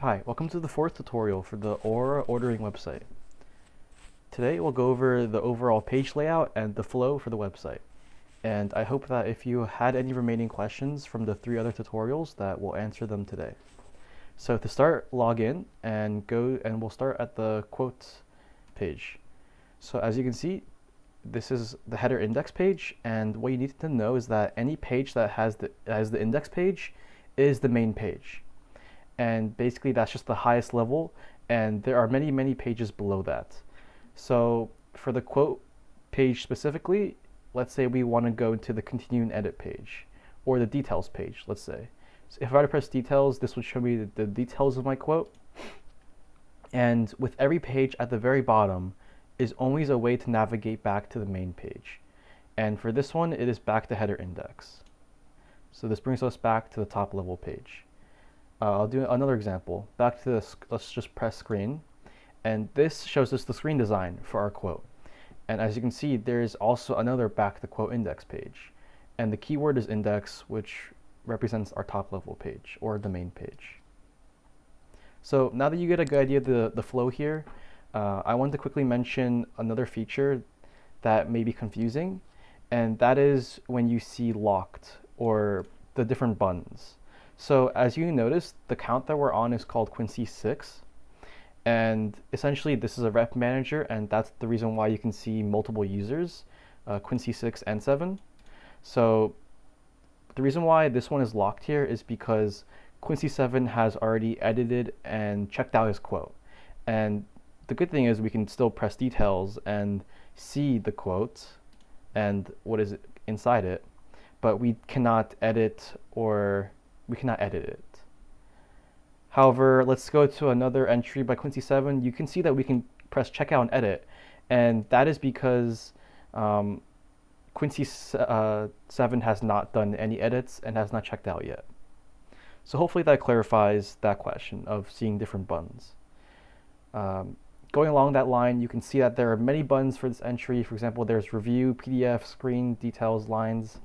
Hi, welcome to the fourth tutorial for the Aura ordering website. Today we'll go over the overall page layout and the flow for the website. And I hope that if you had any remaining questions from the 3 other tutorials that we'll answer them today. So to start, log in and we'll start at the quotes page. So as you can see, this is the header index page, and what you need to know is that any page that has the index page is the main page. And basically that's just the highest level, and there are many pages below that. So for the quote page specifically, let's say we want to go to the continue and edit page, or the details page, let's say. So if I were to press details, this would show me the details of my quote. And with every page at the very bottom is always a way to navigate back to the main page. And for this one, it is back to header index. So this brings us back to the top level page. I'll do another example. Back to this, let's just press screen. And this shows us the screen design for our quote. And as you can see, there's also another back to quote index page. And the keyword is index, which represents our top level page, or the main page. So now that you get a good idea of the flow here, I want to quickly mention another feature that may be confusing. And that is when you see locked, or the different buttons. So as you notice, the count that we're on is called Quincy 6. And essentially this is a rep manager, and that's the reason why you can see multiple users, Quincy 6 and 7. So the reason why this one is locked here is because Quincy 7 has already edited and checked out his quote. And the good thing is we can still press details and see the quote and what is inside it, but we cannot edit it. However, let's go to another entry by Quincy 7. You can see that we can press checkout and edit, and that is because Quincy 7 has not done any edits and has not checked out yet. So hopefully that clarifies that question of seeing different buttons. Going along that line, you can see that there are many buttons for this entry. For example, there's review, PDF, screen, details, lines,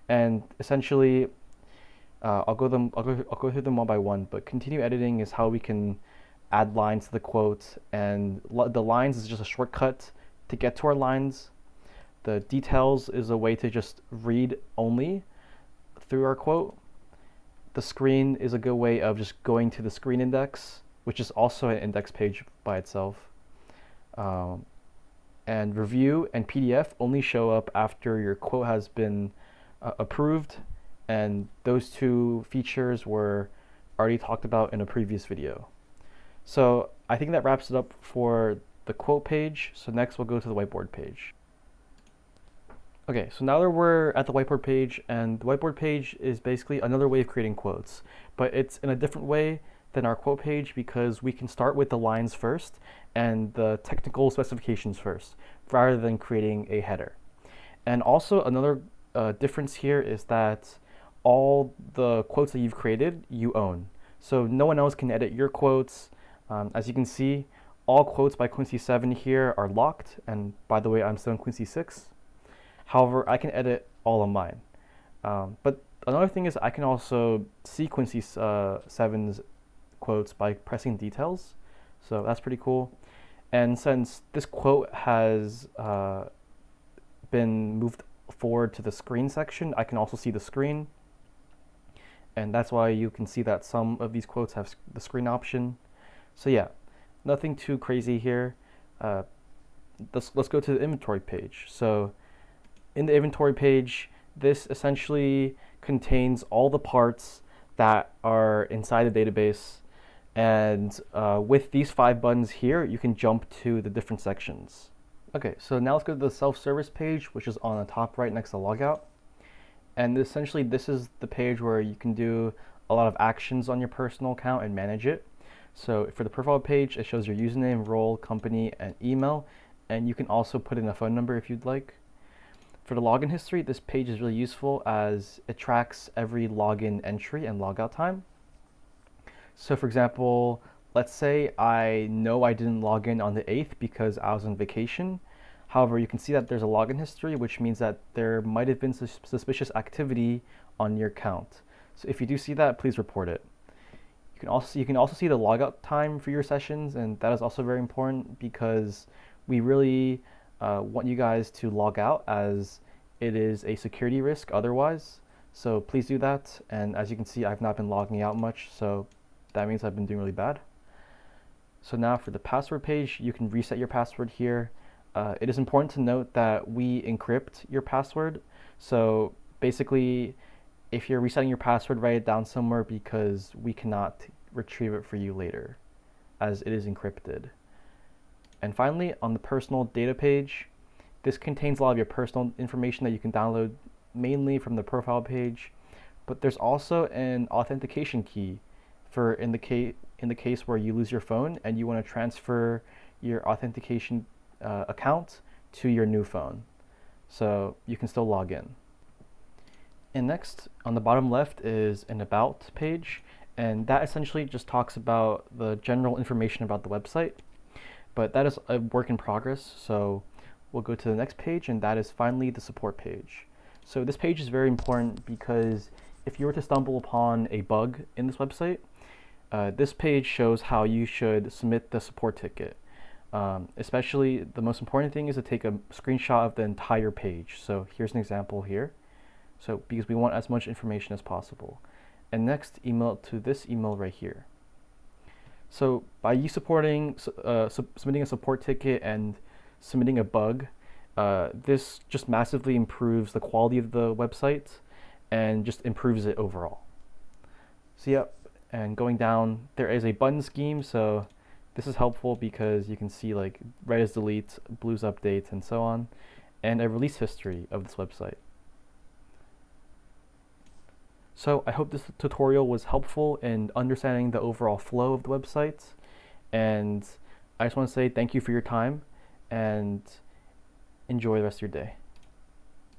and essentially I'll go through them one by one, but continue editing is how we can add lines to the quote, and the lines is just a shortcut to get to our lines. The details is a way to just read only through our quote. The screen is a good way of just going to the screen index, which is also an index page by itself. And review and PDF only show up after your quote has been approved, and those 2 features were already talked about in a previous video. So I think that wraps it up for the quote page. So next we'll go to the whiteboard page. Okay, so now that we're at the whiteboard page, and the whiteboard page is basically another way of creating quotes, but it's in a different way than our quote page because we can start with the lines first and the technical specifications first, rather than creating a header. And also another difference here is that all the quotes that you've created, you own. So no one else can edit your quotes. As you can see, all quotes by Quincy 7 here are locked, and by the way, I'm still in Quincy 6. However, I can edit all of mine. But another thing is I can also see Quincy 7's quotes by pressing details. So that's pretty cool. And since this quote has been moved forward to the screen section, I can also see the screen. And that's why you can see that some of these quotes have the screen option. So yeah, nothing too crazy here. Let's go to the inventory page. So in the inventory page, this essentially contains all the parts that are inside the database. And with these 5 buttons here, you can jump to the different sections. Okay, so now let's go to the self-service page, which is on the top right next to logout. And essentially this is the page where you can do a lot of actions on your personal account and manage it. So for the profile page, it shows your username, role, company, and email. And you can also put in a phone number if you'd like. For the login history, this page is really useful as it tracks every login entry and logout time. So for example, let's say I know I didn't log in on the 8th because I was on vacation. However, you can see that there's a login history, which means that there might have been suspicious activity on your account. So if you do see that, please report it. You you can also see the logout time for your sessions, and that is also very important because we really want you guys to log out, as it is a security risk otherwise. So please do that. And as you can see, I've not been logging out much, so that means I've been doing really bad. So now for the password page, you can reset your password here. It is important to note that we encrypt your password. So basically, if you're resetting your password, write it down somewhere because we cannot retrieve it for you later, as it is encrypted. And finally, on the personal data page, this contains a lot of your personal information that you can download mainly from the profile page, but there's also an authentication key for in the case where you lose your phone and you want to transfer your authentication account to your new phone, so you can still log in. And next, on the bottom left is an about page, and that essentially just talks about the general information about the website, but that is a work in progress, so we'll go to the next page, and that is finally the support page. So this page is very important because if you were to stumble upon a bug in this website, this page shows how you should submit the support ticket. Especially, the most important thing is to take a screenshot of the entire page. So here's an example here. So because we want as much information as possible. And next, email to this email right here. So by you submitting a support ticket and submitting a bug, this just massively improves the quality of the website and just improves it overall. So yep, and going down, there is a button scheme, so this is helpful because you can see like red is delete, blue is update, and so on, and a release history of this website. So I hope this tutorial was helpful in understanding the overall flow of the website, and I just want to say thank you for your time and enjoy the rest of your day.